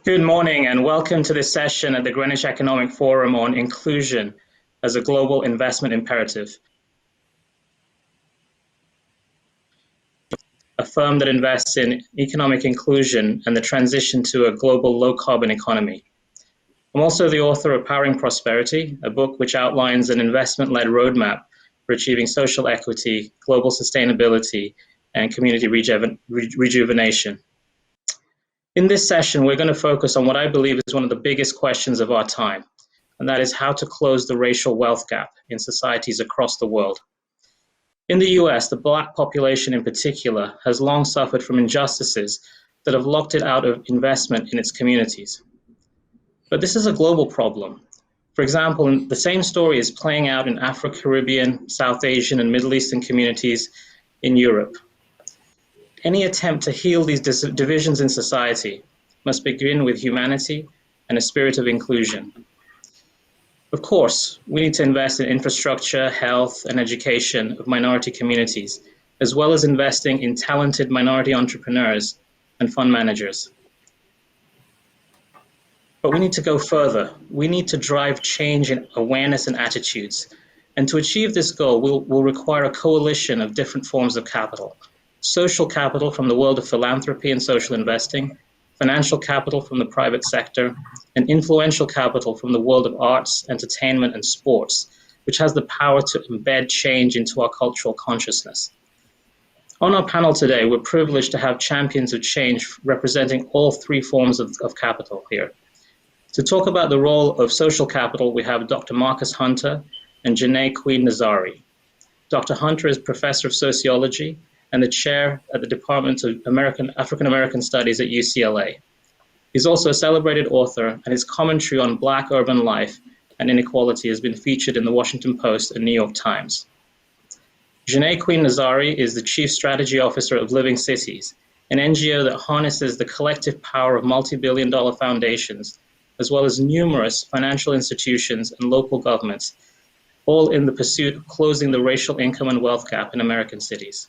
Good morning and welcome to this session at the Greenwich Economic Forum on inclusion as a global investment imperative. A firm that invests in economic inclusion and the transition to a global low-carbon economy. I'm also the author of Powering Prosperity, a book which outlines an investment-led roadmap for achieving social equity, global sustainability, and community rejuvenation. In this session, we're going to focus on what I believe is one of the biggest questions of our time, and that is how to close the racial wealth gap in societies across the world. In the US, the Black population in particular has long suffered from injustices that have locked it out of investment in its communities. But this is a global problem. For example, the same story is playing out in Afro-Caribbean, South Asian, and Middle Eastern communities in Europe. Any attempt to heal these divisions in society must begin with humanity and a spirit of inclusion. Of course, we need to invest in infrastructure, health, and education of minority communities, as well as investing in talented minority entrepreneurs and fund managers. But we need to go further. We need to drive change in awareness and attitudes. And to achieve this goal, we'll require a coalition of different forms of capital. Social capital from the world of philanthropy and social investing, financial capital from the private sector, and influential capital from the world of arts, entertainment, and sports, which has the power to embed change into our cultural consciousness. On our panel today, we're privileged to have champions of change representing all three forms of capital here. To talk about the role of social capital, we have Dr. Marcus Hunter and Janae Queen Nazari. Dr. Hunter is professor of sociology and the chair at the Department of African American Studies at UCLA. He's also a celebrated author, and his commentary on Black urban life and inequality has been featured in the Washington Post and New York Times. Janae Queen Nazari is the Chief Strategy Officer of Living Cities, an NGO that harnesses the collective power of multi-billion-dollar foundations, as well as numerous financial institutions and local governments, all in the pursuit of closing the racial income and wealth gap in American cities.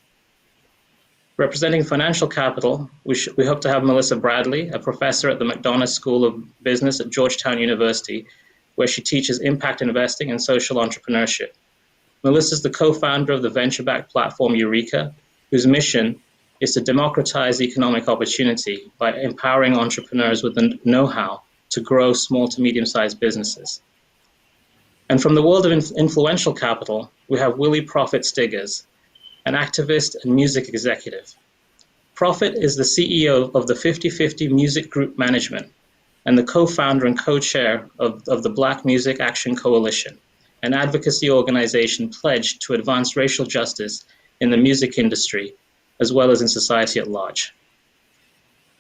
Representing financial capital, we hope to have Melissa Bradley, a professor at the McDonough School of Business at Georgetown University, where she teaches impact investing and social entrepreneurship. Melissa is the co-founder of the venture-backed platform Eureka, whose mission is to democratize economic opportunity by empowering entrepreneurs with the know-how to grow small to medium-sized businesses. And from the world of influential capital, we have Willie Prophet Stiggers, an activist and music executive. Prophet is the CEO of the 50/50 Music Group Management and the co-founder and co-chair of the Black Music Action Coalition, an advocacy organization pledged to advance racial justice in the music industry, as well as in society at large.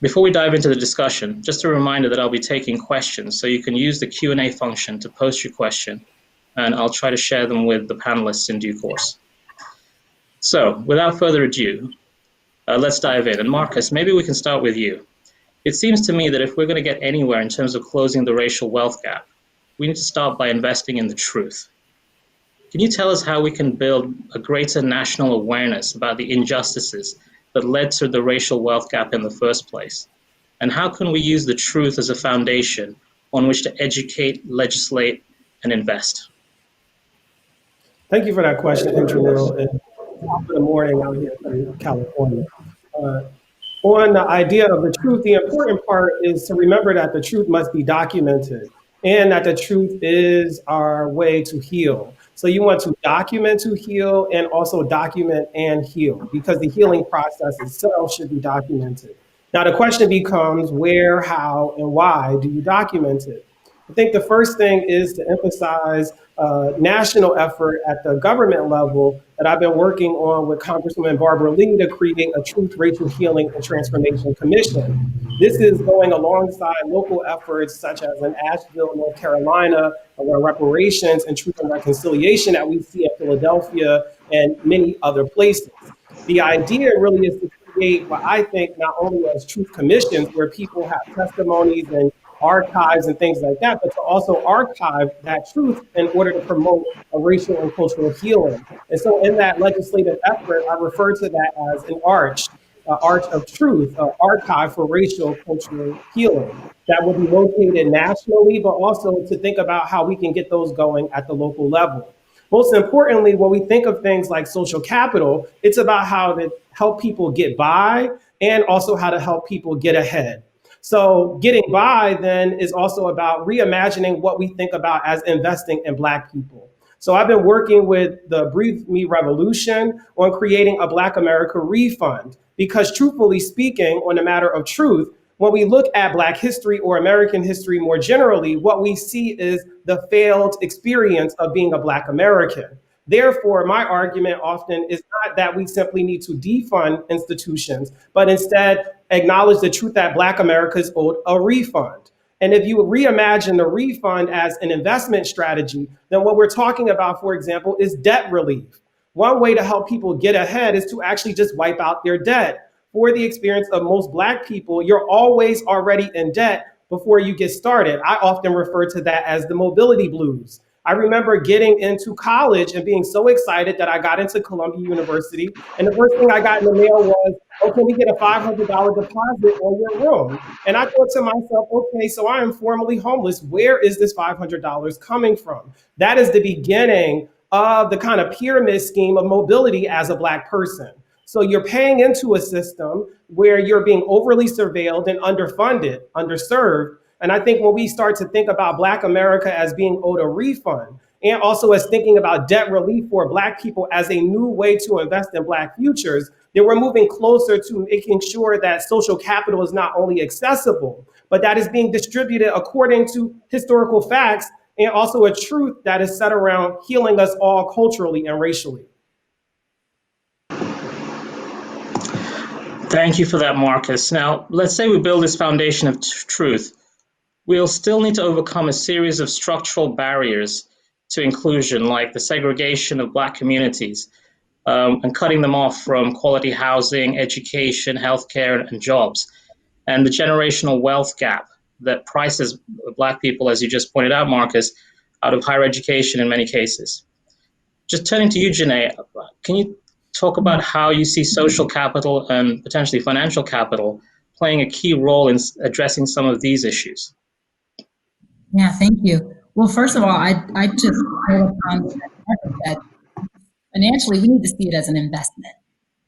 Before we dive into the discussion, just a reminder that I'll be taking questions, so you can use the Q&A function to post your question, and I'll try to share them with the panelists in due course. So, without further ado, let's dive in. And Marcus, maybe we can start with you. It seems to me that if we're going to get anywhere in terms of closing the racial wealth gap, we need to start by investing in the truth. Can you tell us how we can build a greater national awareness about the injustices that led to the racial wealth gap in the first place? And how can we use the truth as a foundation on which to educate, legislate, and invest? Thank you for that question, Jamil. And top of the morning out here in California. On the idea of the truth, the important part is to remember that the truth must be documented and that the truth is our way to heal. So you want to document to heal and also document and heal, because the healing process itself should be documented. Now the question becomes where, how, and why do you document it? I think the first thing is to emphasize national effort at the government level that I've been working on with Congresswoman Barbara Lee to create a Truth, Racial Healing, and Transformation Commission. This is going alongside local efforts such as in Asheville, North Carolina, where Reparations and Truth and Reconciliation that we see in Philadelphia and many other places. The idea really is to create what I think not only as truth commissions where people have testimonies and archives and things like that, but to also archive that truth in order to promote a racial and cultural healing. And so in that legislative effort, I refer to that as an arch. Arch of Truth, an archive for racial cultural healing that will be located nationally, but also to think about how we can get those going at the local level. Most importantly, when we think of things like social capital, it's about how to help people get by and also how to help people get ahead. So getting by then is also about reimagining what we think about as investing in Black people. So I've been working with the Breathe Me Revolution on creating a Black America refund because truthfully speaking, on the matter of truth, when we look at Black history or American history more generally, what we see is the failed experience of being a Black American. Therefore, my argument often is not that we simply need to defund institutions, but instead acknowledge the truth that Black America is owed a refund. And if you reimagine the refund as an investment strategy, then what we're talking about, for example, is debt relief. One way to help people get ahead is to actually just wipe out their debt. For the experience of most Black people, you're always already in debt before you get started. I often refer to that as the mobility blues. I remember getting into college and being so excited that I got into Columbia University. And the first thing I got in the mail was, oh, can we get a $500 deposit on your room? And I thought to myself, okay, so I am formerly homeless. Where is this $500 coming from? That is the beginning of the kind of pyramid scheme of mobility as a Black person. So you're paying into a system where you're being overly surveilled and underfunded, underserved. And I think when we start to think about Black America as being owed a refund, and also as thinking about debt relief for Black people as a new way to invest in Black futures, then we're moving closer to making sure that social capital is not only accessible, but that is being distributed according to historical facts and also a truth that is set around healing us all culturally and racially. Thank you for that, Marcus. Now, let's say we build this foundation of truth. We'll still need to overcome a series of structural barriers to inclusion, like the segregation of Black communities and cutting them off from quality housing, education, healthcare, and jobs, and the generational wealth gap that prices Black people, as you just pointed out, Marcus, out of higher education in many cases. Just turning to you, Janae, can you talk about how you see social capital and potentially financial capital playing a key role in addressing some of these issues? Yeah, thank you. Well, first of all, I just build upon what Marcus said. Financially, we need to see it as an investment,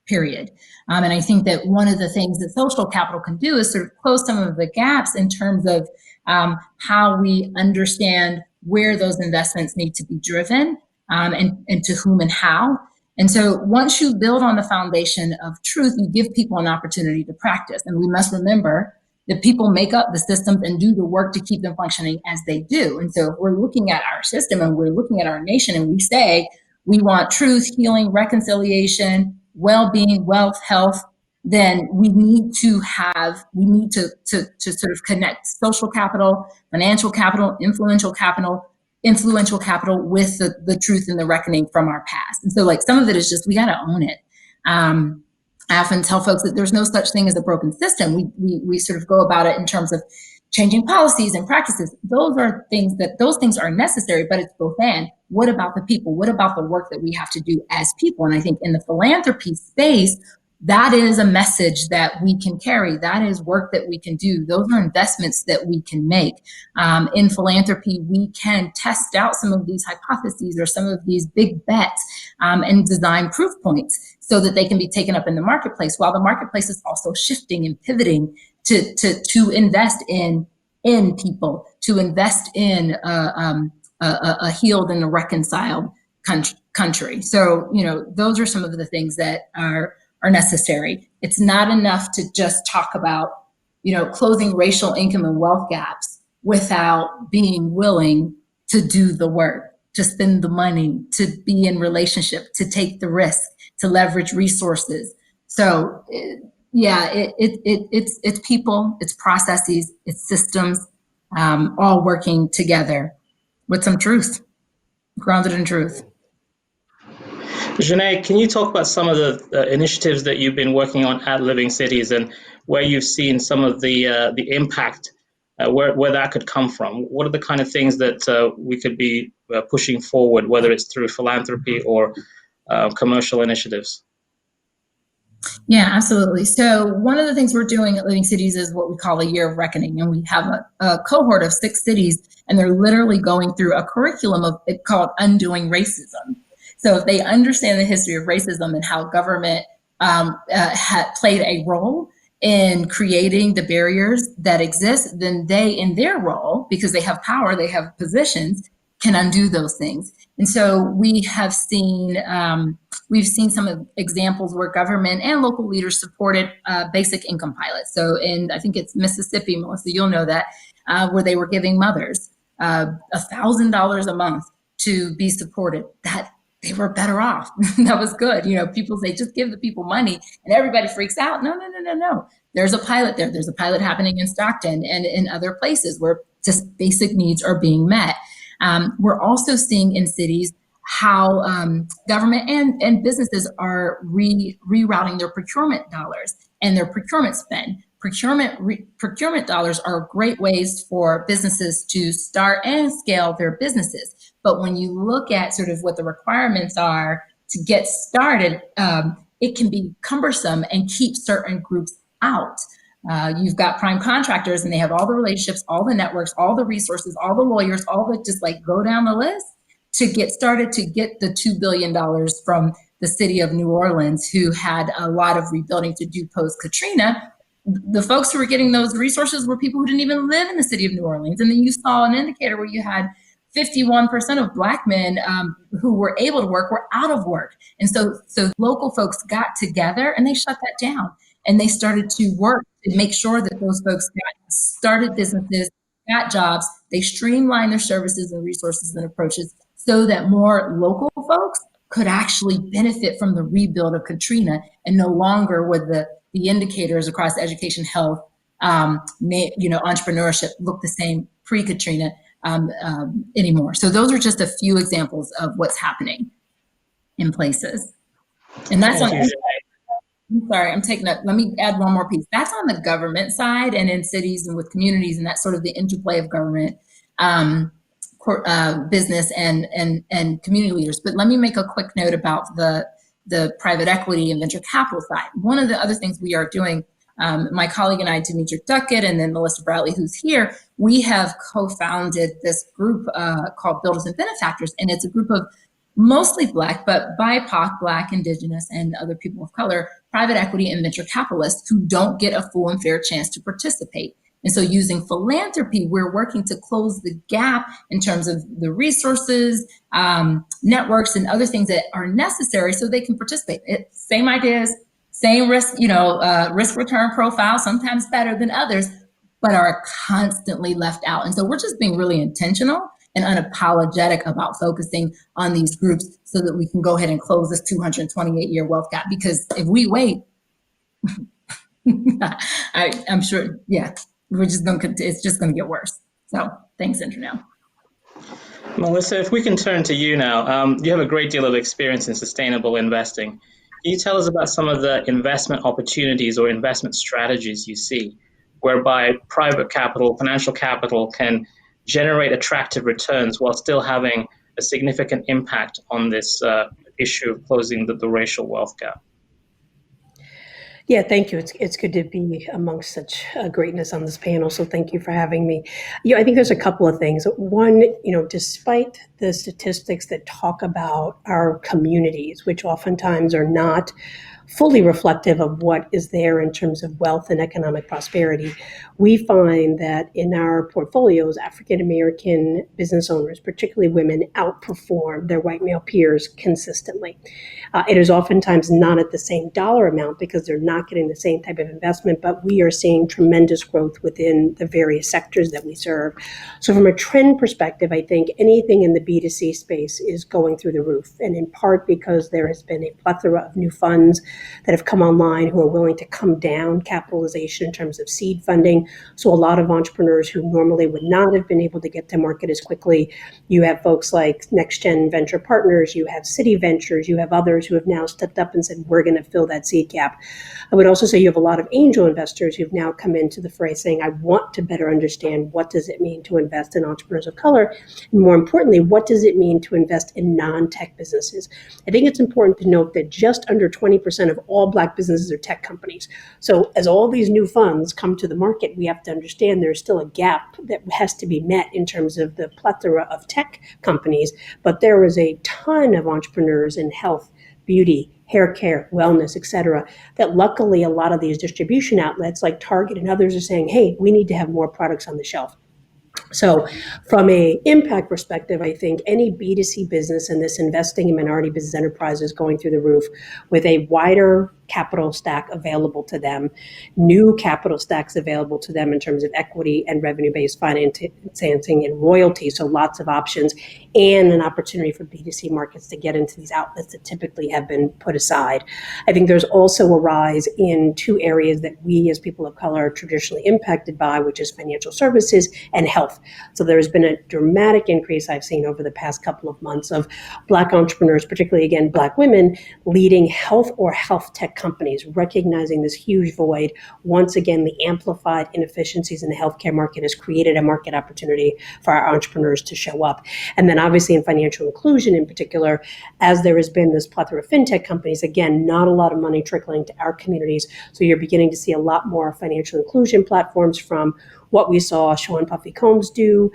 period. And I think that one of the things that social capital can do is sort of close some of the gaps in terms of how we understand where those investments need to be driven and to whom and how. And so once you build on the foundation of truth, you give people an opportunity to practice. And we must remember that people make up the systems and do the work to keep them functioning as they do. And so if we're looking at our system and we're looking at our nation and we say we want truth, healing, reconciliation, well-being, wealth, health, then we need to sort of connect social capital, financial capital, influential capital with the truth and the reckoning from our past. And so like some of it is just, we got to own it. I often tell folks that there's no such thing as a broken system. We sort of go about it in terms of changing policies and practices. Those things are necessary, but it's both and. What about the people? What about the work that we have to do as people? And I think in the philanthropy space, that is a message that we can carry. That is work that we can do. Those are investments that we can make. In philanthropy, we can test out some of these hypotheses or some of these big bets and design proof points so that they can be taken up in the marketplace, while the marketplace is also shifting and pivoting to invest in people, to invest in a healed and a reconciled country. So, those are some of the things that are necessary. It's not enough to just talk about, closing racial income and wealth gaps without being willing to do the work, to spend the money, to be in relationship, to take the risk, to leverage resources. So it's people, it's processes, it's systems, all working together with some truth, grounded in truth. Janae, can you talk about some of the initiatives that you've been working on at Living Cities and where you've seen some of the impact, where that could come from? What are the kind of things that we could be pushing forward, whether it's through philanthropy or commercial initiatives? Yeah, absolutely. So one of the things we're doing at Living Cities is what we call a year of reckoning. And we have a cohort of 6 cities, and they're literally going through a curriculum of it called Undoing Racism. So if they understand the history of racism and how government had played a role in creating the barriers that exist, then they, in their role, because they have power, they have positions, can undo those things. And so we have seen we've seen some examples where government and local leaders supported basic income pilots. So in, I think it's Mississippi, Melissa, you'll know that, where they were giving mothers $1,000 a month to be supported. That they were better off. That was good. You know, people say just give the people money, and everybody freaks out. No, no, no, no, no. There's a pilot there. There's a pilot happening in Stockton and in other places where just basic needs are being met. We're also seeing in cities how government and businesses are rerouting their procurement dollars and their procurement spend. Procurement dollars are great ways for businesses to start and scale their businesses. But when you look at sort of what the requirements are to get started, it can be cumbersome and keep certain groups out. You've got prime contractors, and they have all the relationships, all the networks, all the resources, all the lawyers, all the, just like go down the list to get started, to get the $2 billion from the city of New Orleans, who had a lot of rebuilding to do post Katrina. The folks who were getting those resources were people who didn't even live in the city of New Orleans. And then you saw an indicator where you had 51% of Black men who were able to work were out of work. And so local folks got together and they shut that down. And they started to work to make sure that those folks got started businesses, got jobs. They streamlined their services and resources and approaches so that more local folks could actually benefit from the rebuild of Katrina, and no longer would the indicators across education, health, entrepreneurship look the same pre-Katrina anymore. So those are just a few examples of what's happening in places. And that's on. I'm sorry, I'm taking up. Let me add one more piece. That's on the government side and in cities and with communities, and that's sort of the interplay of government, business, and community leaders. But let me make a quick note about the private equity and venture capital side. One of the other things we are doing, my colleague and I, Demetra Duckett, and then Melissa Bradley, who's here, we have co-founded this group called Builders and Benefactors, and it's a group of mostly Black, but BIPOC, Black, Indigenous, and other people of color, private equity and venture capitalists who don't get a full and fair chance to participate. And so using philanthropy, we're working to close the gap in terms of the resources, networks, and other things that are necessary so they can participate. Same ideas, same risk, risk return profile, sometimes better than others, but are constantly left out. And so we're just being really intentional and unapologetic about focusing on these groups so that we can go ahead and close this 228-year wealth gap. Because if we wait, I'm sure, it's just going to get worse. So thanks, Internell. Melissa, if we can turn to you now, you have a great deal of experience in sustainable investing. Can you tell us about some of the investment opportunities or investment strategies you see, whereby private capital, financial capital can generate attractive returns while still having a significant impact on this issue of closing the racial wealth gap? Yeah, thank you. It's good to be amongst such greatness on this panel. So thank you for having me. I think there's a couple of things. One, despite the statistics that talk about our communities, which oftentimes are not fully reflective of what is there in terms of wealth and economic prosperity, we find that in our portfolios, African American business owners, particularly women, outperform their white male peers consistently. It is oftentimes not at the same dollar amount because they're not getting the same type of investment, but we are seeing tremendous growth within the various sectors that we serve. So from a trend perspective, I think anything in the B2C space is going through the roof, and in part because there has been a plethora of new funds that have come online who are willing to come down capitalization in terms of seed funding. So a lot of entrepreneurs who normally would not have been able to get to market as quickly, you have folks like Next Gen Venture Partners, you have City Ventures, you have others who have now stepped up and said, we're going to fill that seed gap. I would also say you have a lot of angel investors who've now come into the fray saying, I want to better understand what does it mean to invest in entrepreneurs of color, and more importantly, what does it mean to invest in non-tech businesses? I think it's important to note that just under 20% 90% of all Black businesses are tech companies. So as all these new funds come to the market, we have to understand there's still a gap that has to be met in terms of the plethora of tech companies, but there is a ton of entrepreneurs in health, beauty, hair care, wellness, et cetera, that luckily a lot of these distribution outlets like Target and others are saying, hey, we need to have more products on the shelf. So from a impact perspective, I think any B2C business and this investing in minority business enterprises going through the roof with a wider capital stack available to them, new capital stacks available to them in terms of equity and revenue-based financing and royalties, so lots of options, and an opportunity for B2C markets to get into these outlets that typically have been put aside. I think there's also a rise in two areas that we as people of color are traditionally impacted by, which is financial services and health. So there's been a dramatic increase I've seen over the past couple of months of Black entrepreneurs, particularly again, Black women, leading health or health tech companies, recognizing this huge void. Once again, the amplified inefficiencies in the healthcare market has created a market opportunity for our entrepreneurs to show up. And then obviously in financial inclusion in particular, as there has been this plethora of fintech companies, again, not a lot of money trickling to our communities. So you're beginning to see a lot more financial inclusion platforms, from what we saw Sean Puffy Combs do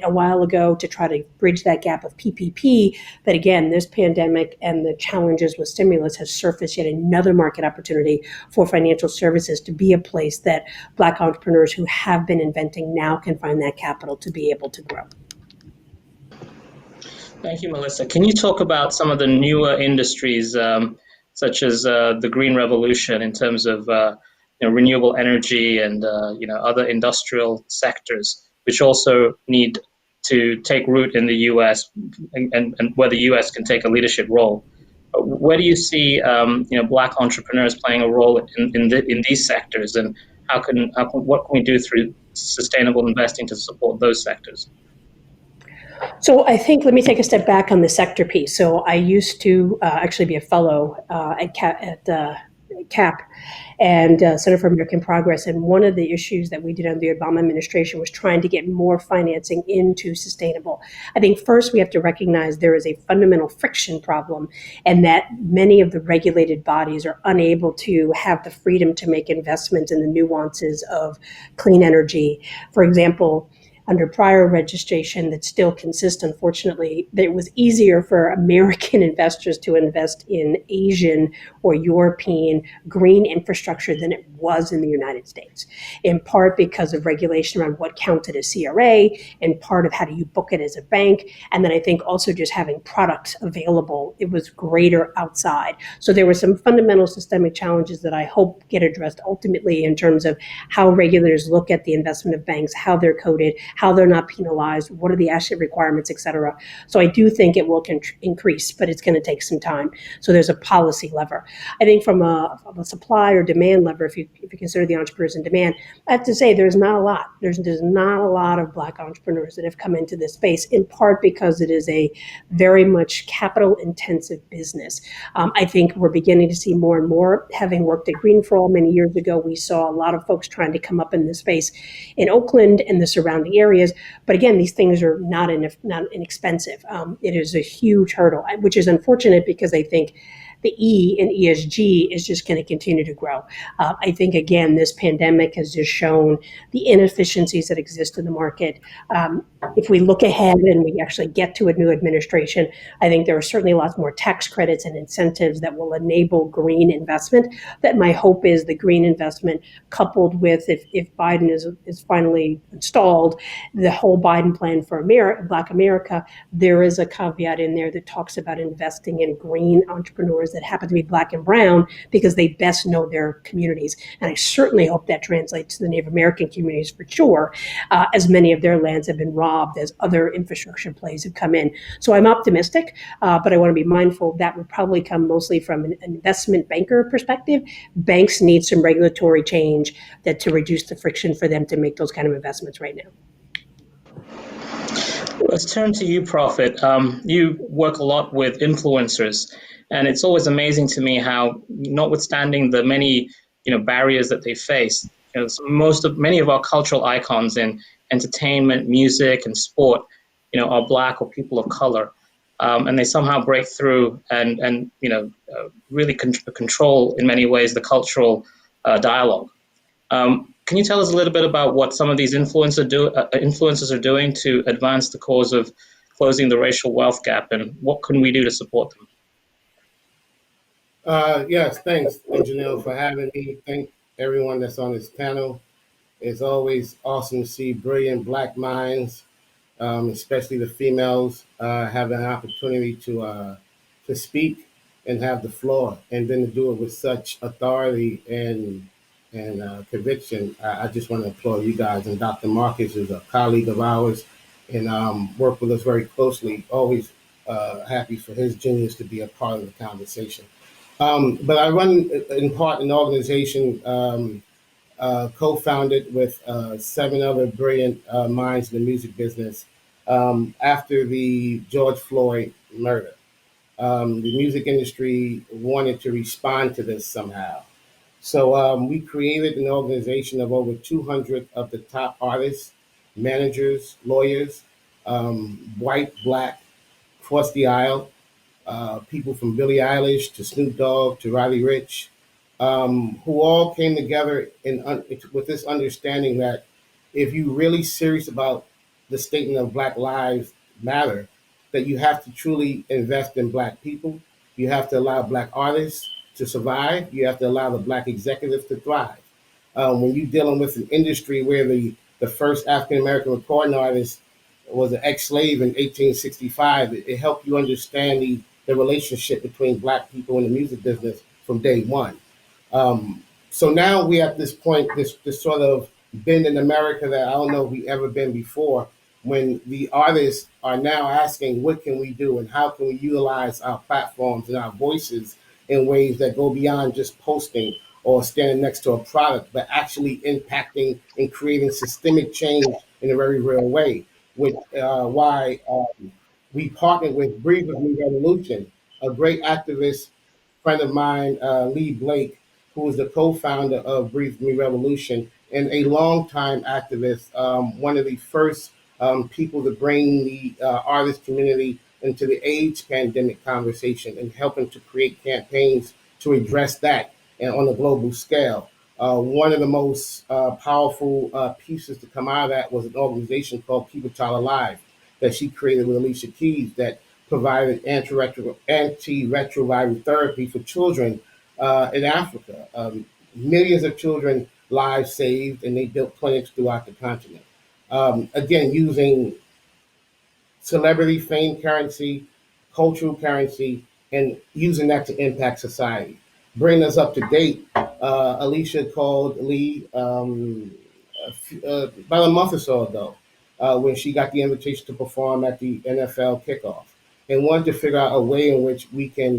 a while ago to try to bridge that gap of PPP. But again, this pandemic and the challenges with stimulus has surfaced yet another market opportunity for financial services to be a place that Black entrepreneurs who have been inventing now can find that capital to be able to grow. Thank you, Melissa. Can you talk about some of the newer industries, such as the green revolution, in terms of renewable energy and other industrial sectors, which also need to take root in the U.S. and where the U.S. can take a leadership role? Where do you see Black entrepreneurs playing a role in these sectors, and what can we do through sustainable investing to support those sectors? So I think, let me take a step back on the sector piece. So I used to actually be a fellow at CAP and Center for American Progress. And one of the issues that we did under the Obama administration was trying to get more financing into sustainable. I think first we have to recognize there is a fundamental friction problem, and that many of the regulated bodies are unable to have the freedom to make investments in the nuances of clean energy. For example, under prior registration that still consists, unfortunately, that it was easier for American investors to invest in Asian or European green infrastructure than it was in the United States, in part because of regulation around what counted as CRA, in part of how do you book it as a bank, and then I think also just having products available, it was greater outside. So there were some fundamental systemic challenges that I hope get addressed ultimately in terms of how regulators look at the investment of banks, how they're coded, how they're not penalized, what are the asset requirements, et cetera. So I do think it will increase, but it's going to take some time. So there's a policy lever. I think from a supply or demand lever, if you consider the entrepreneurs in demand, I have to say there's not a lot. There's not a lot of Black entrepreneurs that have come into this space, in part because it is a very much capital intensive business. I think we're beginning to see more and more. Having worked at Green for All many years ago, we saw a lot of folks trying to come up in this space in Oakland and the surrounding areas. But again, these things are not inexpensive. It is a huge hurdle, which is unfortunate because I think the E in ESG is just going to continue to grow. I think, again, this pandemic has just shown the inefficiencies that exist in the market. If we look ahead and we actually get to a new administration, I think there are certainly lots more tax credits and incentives that will enable green investment. That my hope is the green investment coupled with, if Biden is finally installed, the whole Biden plan for Black America, there is a caveat in there that talks about investing in green entrepreneurs that happen to be Black and brown because they best know their communities. And I certainly hope that translates to the Native American communities for sure, as many of their lands have been robbed as other infrastructure plays have come in. So I'm optimistic, but I want to be mindful that would probably come mostly from an investment banker perspective. Banks need some regulatory change to reduce the friction for them to make those kind of investments right now. Let's turn to you, Prophet. You work a lot with influencers, and it's always amazing to me how, notwithstanding the many barriers that they face, many of our cultural icons in entertainment, music, and sport, are Black or people of color. and they somehow break through and really control in many ways the cultural dialogue. Can you tell us a little bit about what some of these influencers are doing to advance the cause of closing the racial wealth gap, and what can we do to support them? Yes, thanks, Engineer, for having me. Thank everyone that's on this panel. It's always awesome to see brilliant Black minds, especially the females, have an opportunity to speak and have the floor, and then to do it with such authority and conviction. I just want to applaud you guys. And Dr. Marcus is a colleague of ours and worked with us very closely. Always happy for his genius to be a part of the conversation. But I run in part an organization co-founded with 7 other brilliant minds in the music business after the George Floyd murder. The music industry wanted to respond to this somehow. So we created an organization of over 200 of the top artists, managers, lawyers, white, Black, across the aisle, people from Billie Eilish to Snoop Dogg to Roddy Ricch, who all came together with this understanding that if you're really serious about the statement of Black Lives Matter, that you have to truly invest in Black people. You have to allow Black artists to survive. You have to allow the Black executives to thrive. When you're dealing with an industry where the first African American recording artist was an ex-slave in 1865, it helped you understand the relationship between Black people in the music business from day one. So now we at this point, this sort of been in America that I don't know if we ever been before, when the artists are now asking, what can we do and how can we utilize our platforms and our voices in ways that go beyond just posting or standing next to a product, but actually impacting and creating systemic change in a very real way. With why we partnered with Breathe With Me Revolution, a great activist friend of mine, Lee Blake, who is the co-founder of Breathe Me Revolution and a longtime activist, one of the first people to bring the artist community into the AIDS pandemic conversation and helping to create campaigns to address that and on a global scale. One of the most powerful pieces to come out of that was an organization called Keep a Child Alive that she created with Alicia Keys that provided antiretroviral therapy for children in Africa. Millions of children lives saved, and they built clinics throughout the continent. Again, using celebrity fame currency, cultural currency, and using that to impact society. Bring us up to date. Alicia called Lee about a month or so ago when she got the invitation to perform at the NFL kickoff and wanted to figure out a way in which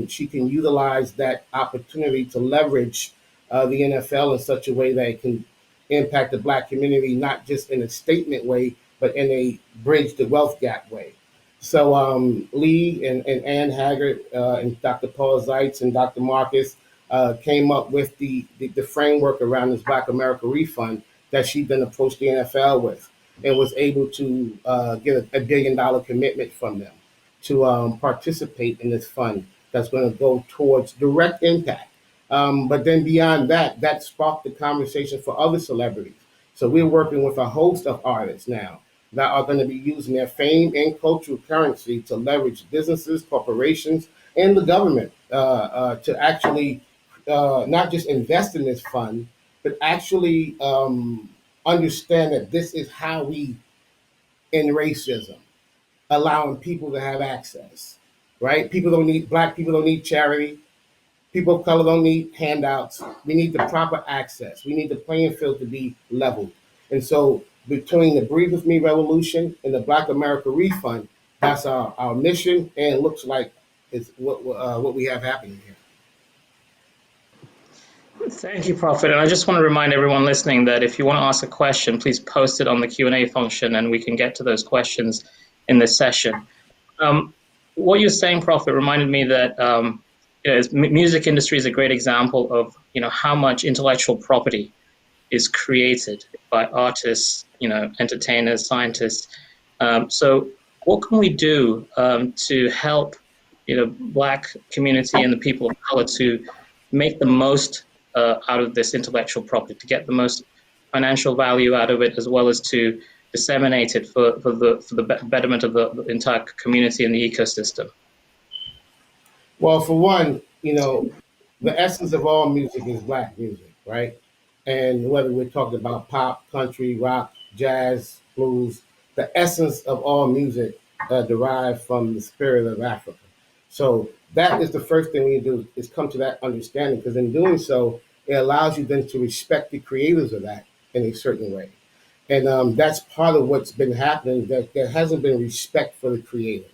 she can utilize that opportunity to leverage the NFL in such a way that it can impact the Black community, not just in a statement way, but in a bridge the wealth gap way. So Lee and Ann Haggard and Dr. Paul Zeitz and Dr. Marcus came up with the framework around this Black America refund that she then approached the NFL with and was able to get a $1 billion commitment from them to participate in this fund that's going to go towards direct impact. But then beyond that, that sparked the conversation for other celebrities. So we're working with a host of artists now that are going to be using their fame and cultural currency to leverage businesses, corporations, and the government to actually not just invest in this fund, but actually understand that this is how we end racism, allowing people to have access, right? Black people don't need charity. People of color don't need handouts. We need the proper access. We need the playing field to be leveled. And so between the Breathe With Me Revolution and the Black America Refund, that's our mission, and it looks like it's what we have happening here. Thank you, Prophet. And I just want to remind everyone listening that if you want to ask a question, please post it on the Q&A function and we can get to those questions in this session. What you're saying, Prophet, reminded me that music industry is a great example of how much intellectual property is created by artists, entertainers, scientists. So what can we do to help, Black community and the people of color to make the most out of this intellectual property, to get the most financial value out of it, as well as to disseminate it for the betterment of the entire community and the ecosystem? Well, for one, the essence of all music is Black music, right? And whether we're talking about pop, country, rock, jazz, blues, the essence of all music derived from the spirit of Africa. So that is the first thing we do, is come to that understanding, because in doing so, it allows you then to respect the creators of that in a certain way. And that's part of what's been happening, that there hasn't been respect for the creators.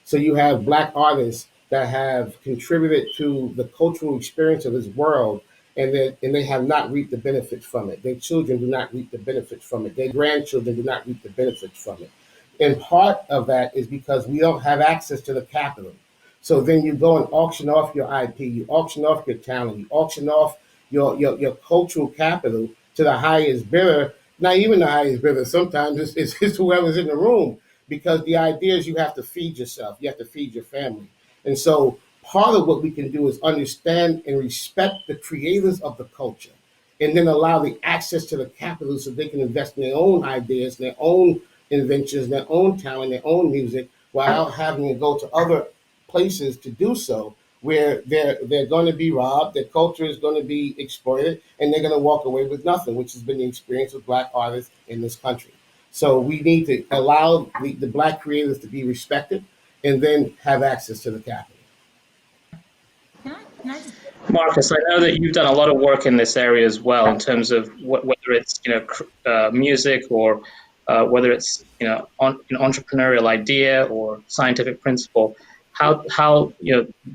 So you have Black artists that have contributed to the cultural experience of this world, and they have not reaped the benefits from it. Their children do not reap the benefits from it. Their grandchildren do not reap the benefits from it. And part of that is because we don't have access to the capital. So then you go and auction off your IP, you auction off your talent, you auction off your cultural capital to the highest bidder. Not even the highest bidder. Sometimes it's whoever's in the room, because the idea is you have to feed yourself, you have to feed your family. And so part of what we can do is understand and respect the creators of the culture, and then allow the access to the capital so they can invest in their own ideas, their own inventions, their own talent, their own music, without having to go to other places to do so, where they're going to be robbed, their culture is going to be exploited, and they're going to walk away with nothing, which has been the experience of Black artists in this country. So we need to allow the Black creators to be respected, and then have access to the capital. Can I just Marcus, I know that you've done a lot of work in this area as well, in terms of whether it's music, or whether it's an entrepreneurial idea or scientific principle. How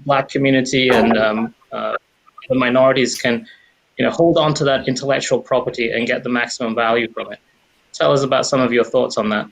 Black community and the minorities can hold on to that intellectual property and get the maximum value from it. Tell us about some of your thoughts on that.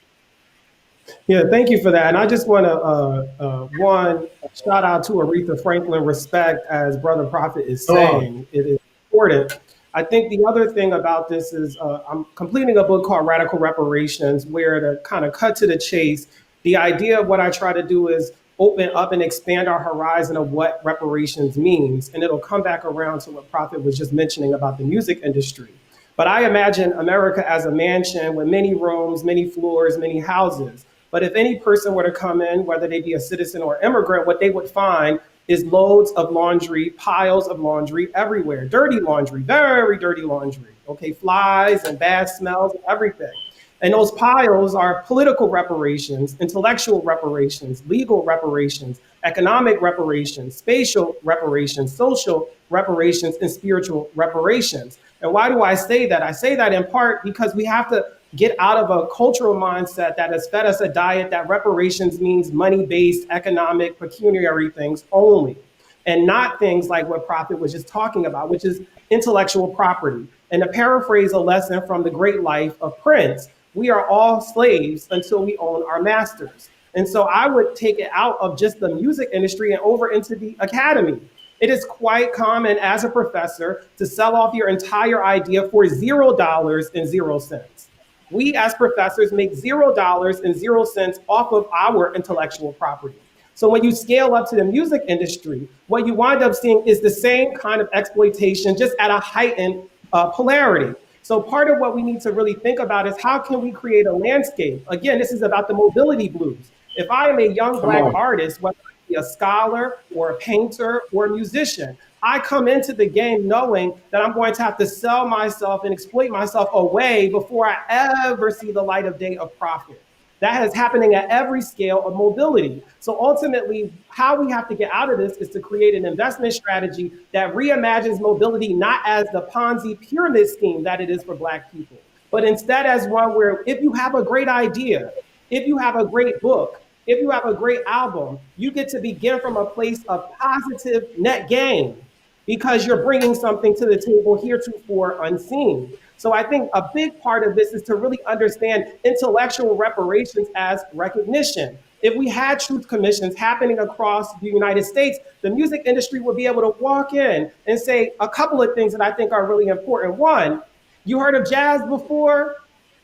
Yeah, thank you for that. And I just want to, one, shout out to Aretha Franklin, respect, as Brother Prophet is saying. It is important. I think the other thing about this is I'm completing a book called Radical Reparations, where, to kind of cut to the chase, the idea of what I try to do is open up and expand our horizon of what reparations means. And it'll come back around to what Prophet was just mentioning about the music industry. But I imagine America as a mansion with many rooms, many floors, many houses. But if any person were to come in, whether they be a citizen or immigrant, what they would find is loads of laundry, piles of laundry everywhere. Dirty laundry, very dirty laundry. Okay, flies and bad smells and everything. And those piles are political reparations, intellectual reparations, legal reparations, economic reparations, spatial reparations, social reparations, and spiritual reparations. And why do I say that? I say that in part because we have to get out of a cultural mindset that has fed us a diet that reparations means money-based, economic, pecuniary things only, and not things like what Prophet was just talking about, which is intellectual property. And to paraphrase a lesson from the great life of Prince, we are all slaves until we own our masters. And so I would take it out of just the music industry and over into the academy. It is quite common as a professor to sell off your entire idea for $0.00. We as professors make $0.00 off of our intellectual property. So when you scale up to the music industry, what you wind up seeing is the same kind of exploitation, just at a heightened polarity. So part of what we need to really think about is how can we create a landscape? Again, this is about the mobility blues. If I am a young Black artist, whether I be a scholar or a painter or a musician, I come into the game knowing that I'm going to have to sell myself and exploit myself away before I ever see the light of day of profit. That is happening at every scale of mobility. So ultimately, how we have to get out of this is to create an investment strategy that reimagines mobility not as the Ponzi pyramid scheme that it is for Black people, but instead as one where if you have a great idea, if you have a great book, if you have a great album, you get to begin from a place of positive net gain because you're bringing something to the table heretofore unseen. So I think a big part of this is to really understand intellectual reparations as recognition. If we had truth commissions happening across the United States, the music industry would be able to walk in and say a couple of things that I think are really important. One, you heard of jazz before?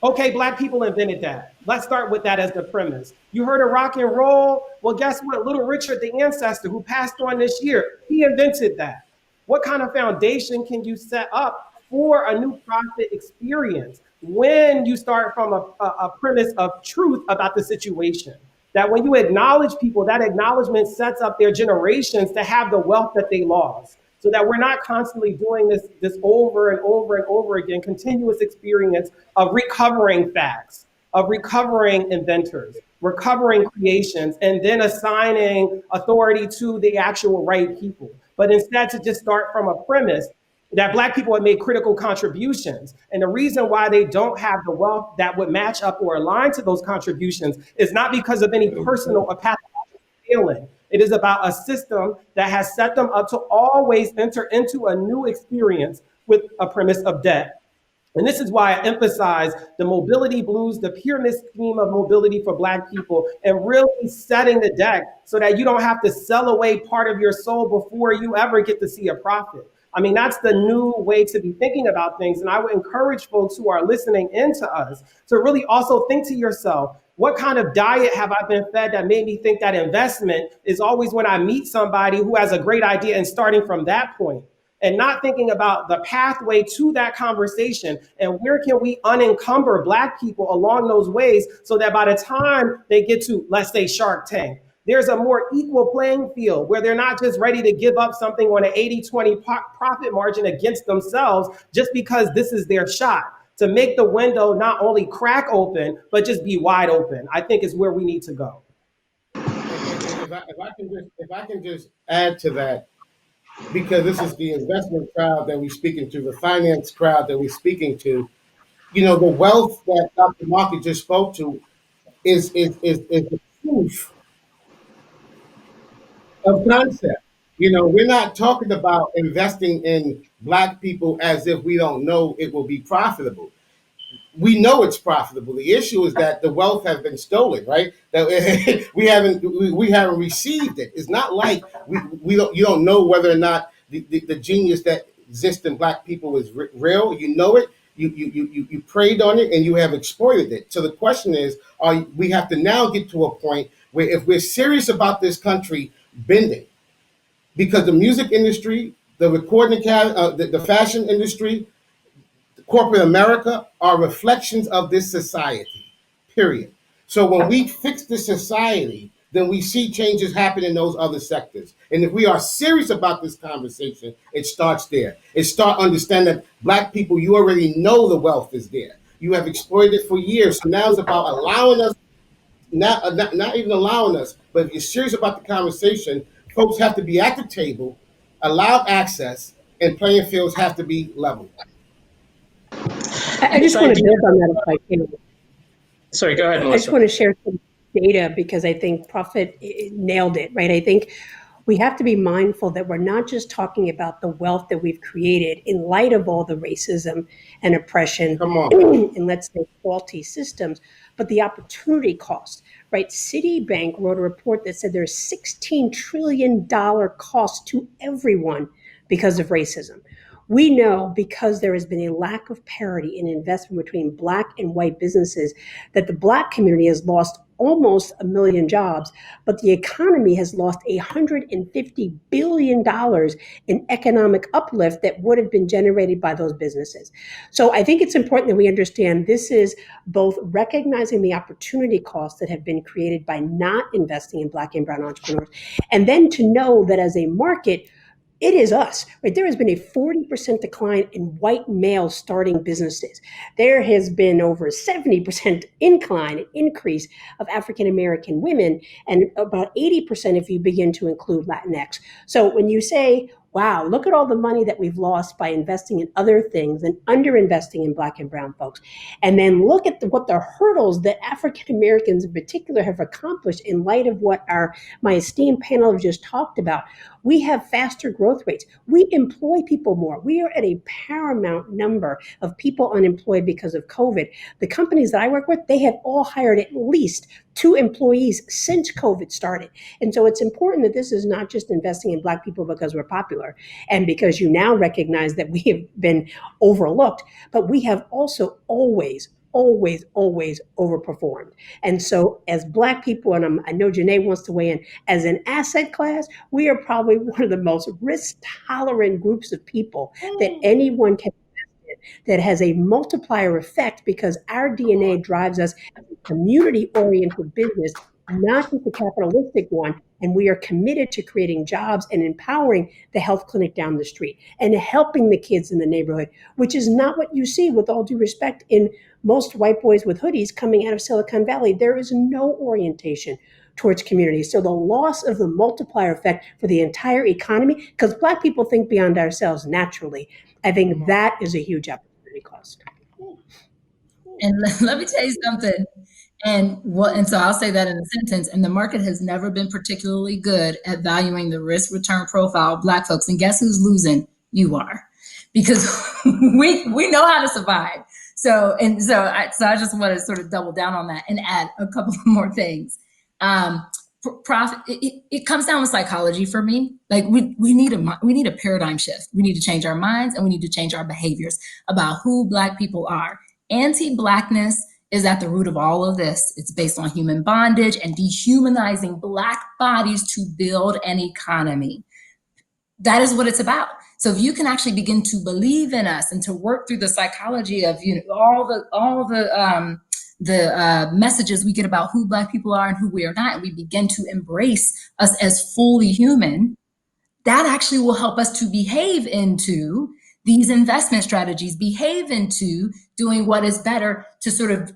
Okay, black people invented that. Let's start with that as the premise. You heard of rock and roll? Well, guess what? Little Richard, the ancestor who passed on this year, he invented that. What kind of foundation can you set up for a new profit experience when you start from a premise of truth about the situation? That when you acknowledge people, that acknowledgement sets up their generations to have the wealth that they lost. So that we're not constantly doing this over and over and over again, continuous experience of recovering facts, of recovering inventors, recovering creations, and then assigning authority to the actual right people. But instead to just start from a premise that black people have made critical contributions. And the reason why they don't have the wealth that would match up or align to those contributions is not because of any personal or pathological failing. It is about a system that has set them up to always enter into a new experience with a premise of debt. And this is why I emphasize the mobility blues, the pyramid scheme of mobility for Black people, and really setting the deck so that you don't have to sell away part of your soul before you ever get to see a profit. I mean, that's the new way to be thinking about things. And I would encourage folks who are listening into us to really also think to yourself, what kind of diet have I been fed that made me think that investment is always when I meet somebody who has a great idea and starting from that point? And not thinking about the pathway to that conversation and where can we unencumber Black people along those ways so that by the time they get to, let's say, Shark Tank, there's a more equal playing field where they're not just ready to give up something on an 80-20 profit margin against themselves just because this is their shot. To make the window not only crack open, but just be wide open, I think is where we need to go. And if I can just add to that, because this is the investment crowd that we're speaking to, the finance crowd that we're speaking to, the wealth that Dr. Market just spoke to is the proof of concept. We're not talking about investing in Black people as if we don't know it will be profitable. We know it's profitable. The issue is that the wealth has been stolen, right? That we haven't received it. It's not like you don't know whether or not the genius that exists in Black people is real. You know it. You preyed on it and you have exploited it. So the question is, we have to now get to a point where if we're serious about this country bending, because the music industry, the recording, the fashion industry, corporate America are reflections of this society, period. So when we fix the society, then we see changes happen in those other sectors. And if we are serious about this conversation, it starts there. It starts understanding that Black people, you already know the wealth is there. You have exploited it for years. So now it's about allowing us, not even allowing us, but if you're serious about the conversation, folks have to be at the table, allowed access, and playing fields have to be level. I just want to build on that if I can. Sorry, go ahead, Melissa. I just want to share some data because I think Prophet nailed it, right? I think we have to be mindful that we're not just talking about the wealth that we've created in light of all the racism and oppression and let's say faulty systems, but the opportunity cost, right? Citibank wrote a report that said there's $16 trillion cost to everyone because of racism. We know because there has been a lack of parity in investment between Black and white businesses that the Black community has lost almost 1 million jobs, but the economy has lost $150 billion in economic uplift that would have been generated by those businesses. So I think it's important that we understand this is both recognizing the opportunity costs that have been created by not investing in Black and brown entrepreneurs, and then to know that as a market, it is us, right? There has been a 40% decline in white males starting businesses. There has been over 70% increase of African-American women, and about 80% if you begin to include Latinx. So when you say, wow, look at all the money that we've lost by investing in other things and underinvesting in Black and brown folks, and then look at what the hurdles that African Americans in particular have accomplished in light of what my esteemed panel have just talked about. We have faster growth rates. We employ people more. We are at a paramount number of people unemployed because of COVID. The companies that I work with, they have all hired at least 2 employees since COVID started. And so it's important that this is not just investing in Black people because we're popular and because you now recognize that we have been overlooked, but we have also always always, always overperformed. And so as Black people, and I know Janae wants to weigh in, as an asset class, we are probably one of the most risk tolerant groups of people that anyone can that has a multiplier effect because our DNA drives us as a community oriented business, not just a capitalistic one. And we are committed to creating jobs and empowering the health clinic down the street and helping the kids in the neighborhood, which is not what you see, with all due respect, in most white boys with hoodies coming out of Silicon Valley. There is no orientation towards community. So the loss of the multiplier effect for the entire economy, because Black people think beyond ourselves naturally, I think that is a huge opportunity cost. And let me tell you something. And so I'll say that in a sentence. And the market has never been particularly good at valuing the risk return profile of Black folks. And guess who's losing? You are, because we know how to survive. So I just want to sort of double down on that and add a couple more things. Profit. It comes down with psychology for me. Like we need a paradigm shift. We need to change our minds and we need to change our behaviors about who Black people are. Anti-Blackness is at the root of all of this. It's based on human bondage and dehumanizing Black bodies to build an economy. That is what it's about. So if you can actually begin to believe in us and to work through the psychology of all the messages we get about who Black people are and who we are not, and we begin to embrace us as fully human, that actually will help us to behave into these investment strategies, behave into doing what is better to sort of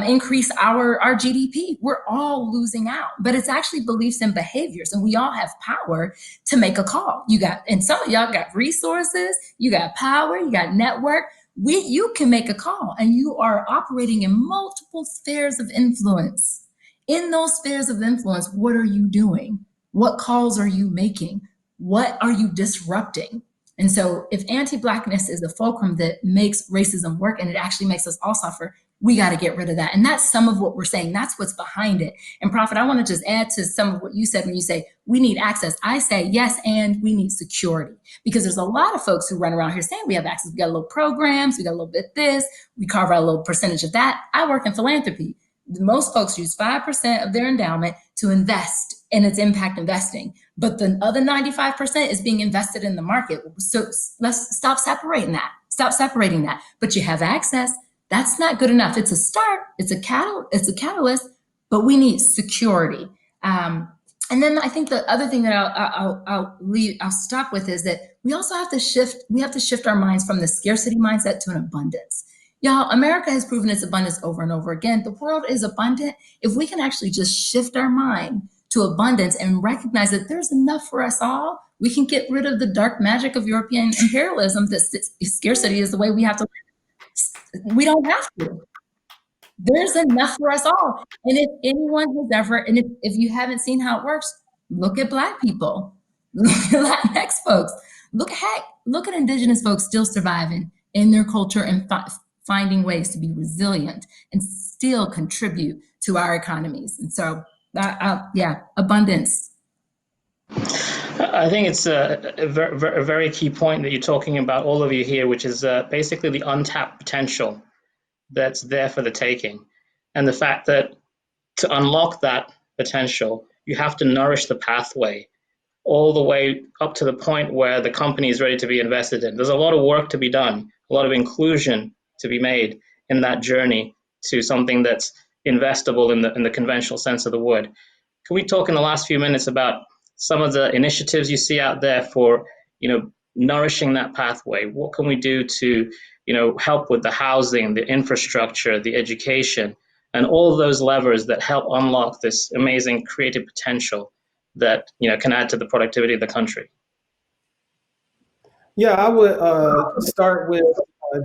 increase our GDP. We're all losing out, but it's actually beliefs and behaviors, and we all have power to make a call. And some of y'all got resources, you got power, you got network. You can make a call, and you are operating in multiple spheres of influence. In those spheres of influence, what are you doing? What calls are you making? What are you disrupting? And so if anti-Blackness is the fulcrum that makes racism work and it actually makes us all suffer, we got to get rid of that. And that's some of what we're saying. That's what's behind it. And Prophet, I want to just add to some of what you said when you say we need access. I say yes, and we need security, because there's a lot of folks who run around here saying we have access. We got a little programs, we got a little bit of this, we carve out a little percentage of that. I work in philanthropy. Most folks use 5% of their endowment to invest, and it's impact investing. But the other 95% is being invested in the market. So let's stop separating that. Stop separating that. But you have access. That's not good enough. It's a start. It's a catalyst, but we need security. And then I think the other thing that I'll stop with is that we also have to shift. We have to shift our minds from the scarcity mindset to an abundance. Y'all, America has proven its abundance over and over again. The world is abundant. If we can actually just shift our mind to abundance and recognize that there's enough for us all, we can get rid of the dark magic of European imperialism that scarcity is the way we have to live. We don't have to. There's enough for us all. And if anyone has ever, and if you haven't seen how it works, look at Black people, look at Latinx folks, look at Indigenous folks still surviving in their culture and finding ways to be resilient and still contribute to our economies. And so, abundance. I think it's a very key point that you're talking about, all of you here, which is basically the untapped potential that's there for the taking. And the fact that to unlock that potential, you have to nourish the pathway all the way up to the point where the company is ready to be invested in. There's a lot of work to be done, a lot of inclusion to be made in that journey to something that's investable in the conventional sense of the word. Can we talk in the last few minutes about some of the initiatives you see out there for, nourishing that pathway? What can we do to, help with the housing, the infrastructure, the education, and all of those levers that help unlock this amazing creative potential that, can add to the productivity of the country? Yeah, I would start with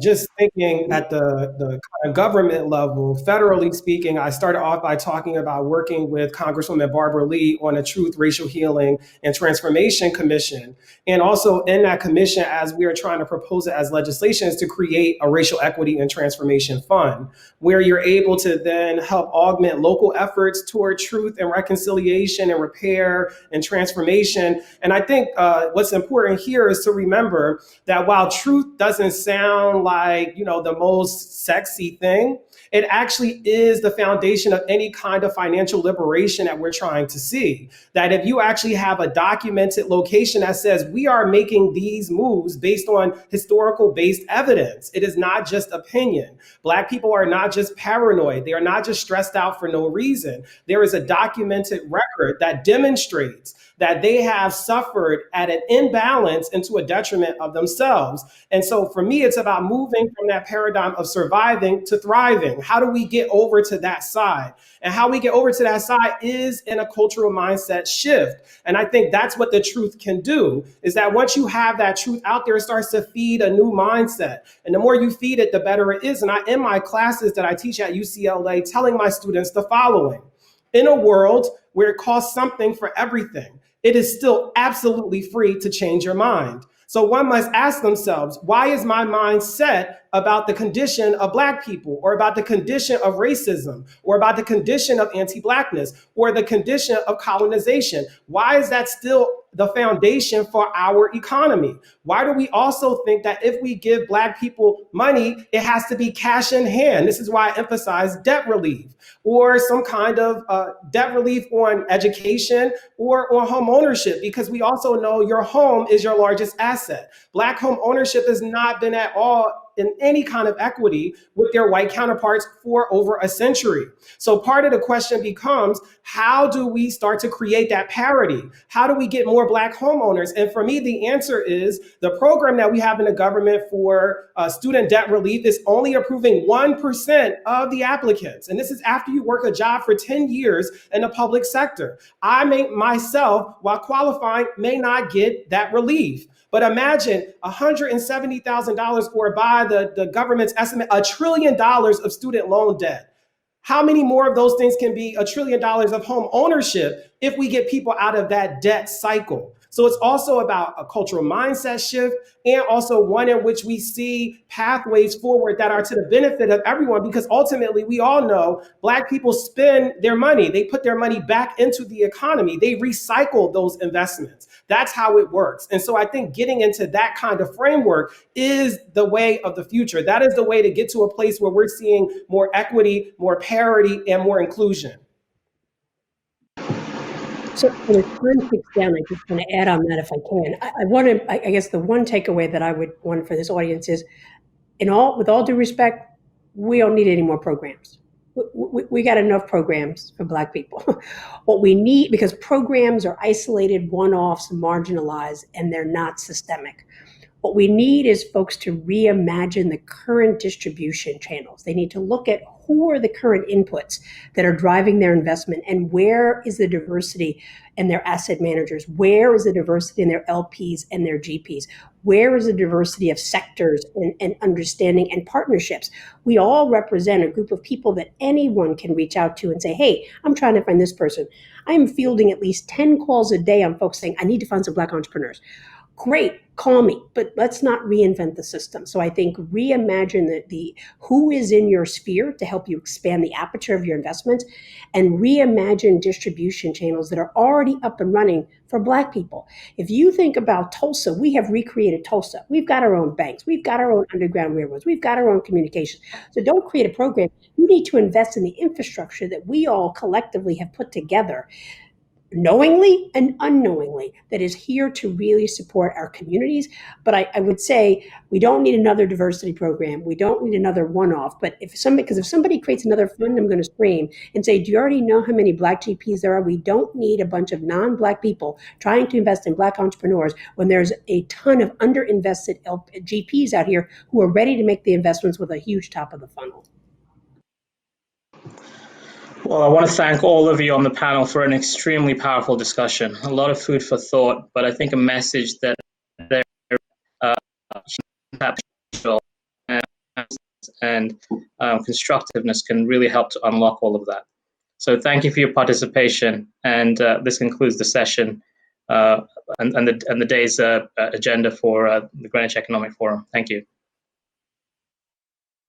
just thinking at the kind of government level. Federally speaking, I started off by talking about working with Congresswoman Barbara Lee on a Truth, Racial Healing, and Transformation Commission. And also in that commission, as we are trying to propose it as legislation, is to create a racial equity and transformation fund, where you're able to then help augment local efforts toward truth and reconciliation and repair and transformation. And I think what's important here is to remember that while truth doesn't sound sound like, the most sexy thing. It actually is the foundation of any kind of financial liberation that we're trying to see. That if you actually have a documented location that says we are making these moves based on historical based evidence, it is not just opinion. Black people are not just paranoid. They are not just stressed out for no reason. There is a documented record that demonstrates that they have suffered at an imbalance into a detriment of themselves. And so for me, it's about moving from that paradigm of surviving to thriving. How do we get over to that side? And how we get over to that side is in a cultural mindset shift. And I think that's what the truth can do, is that once you have that truth out there, it starts to feed a new mindset. And the more you feed it, the better it is. And I, in my classes that I teach at UCLA, telling my students the following: in a world where it costs something for everything, it is still absolutely free to change your mind. So one must ask themselves, why is my mind set about the condition of Black people, or about the condition of racism, or about the condition of anti-Blackness, or the condition of colonization? Why is that still the foundation for our economy? Why do we also think that if we give Black people money, it has to be cash in hand? This is why I emphasize debt relief, or some kind of debt relief on education or on home ownership, because we also know your home is your largest asset. Black home ownership has not been at all in any kind of equity with their white counterparts for over a century. So part of the question becomes, how do we start to create that parity? How do we get more Black homeowners? And for me, the answer is the program that we have in the government for student debt relief is only approving 1% of the applicants. And this is after you work a job for 10 years in the public sector. I myself, while qualifying, may not get that relief. But imagine $170,000, or by the government's estimate, $1 trillion of student loan debt. How many more of those things can be $1 trillion of home ownership if we get people out of that debt cycle? So it's also about a cultural mindset shift, and also one in which we see pathways forward that are to the benefit of everyone, because ultimately we all know Black people spend their money. They put their money back into the economy. They recycle those investments. That's how it works. And so I think getting into that kind of framework is the way of the future. That is the way to get to a place where we're seeing more equity, more parity, and more inclusion. So when time ticks down, I just want to add on that if I can. I want to, I guess the one takeaway that I would want for this audience is, with all due respect, we don't need any more programs. We got enough programs for Black people. What we need, because programs are isolated, one-offs, marginalized, and they're not systemic. What we need is folks to reimagine the current distribution channels. They need to look at who are the current inputs that are driving their investment, and where is the diversity in their asset managers? Where is the diversity in their LPs and their GPs? Where is the diversity of sectors and understanding and partnerships? We all represent a group of people that anyone can reach out to and say, hey, I'm trying to find this person. I am fielding at least 10 calls a day on folks saying, I need to find some Black entrepreneurs. Great, call me, but let's not reinvent the system. So I think reimagine the who is in your sphere to help you expand the aperture of your investments, and reimagine distribution channels that are already up and running for Black people. If you think about Tulsa, we have recreated Tulsa. We've got our own banks. We've got our own underground railroads. We've got our own communications. So don't create a program. You need to invest in the infrastructure that we all collectively have put together, knowingly and unknowingly, that is here to really support our communities. But I would say we don't need another diversity program. We don't need another one-off. But if somebody creates another fund, I'm going to scream and say, do you already know how many Black GPs there are? We don't need a bunch of non-Black people trying to invest in Black entrepreneurs when there's a ton of underinvested GPs out here who are ready to make the investments with a huge top of the funnel. Well, I want to thank all of you on the panel for an extremely powerful discussion. A lot of food for thought, but I think a message that there and constructiveness can really help to unlock all of that. So thank you for your participation, and this concludes the session and the day's agenda for the Greenwich Economic Forum. Thank you.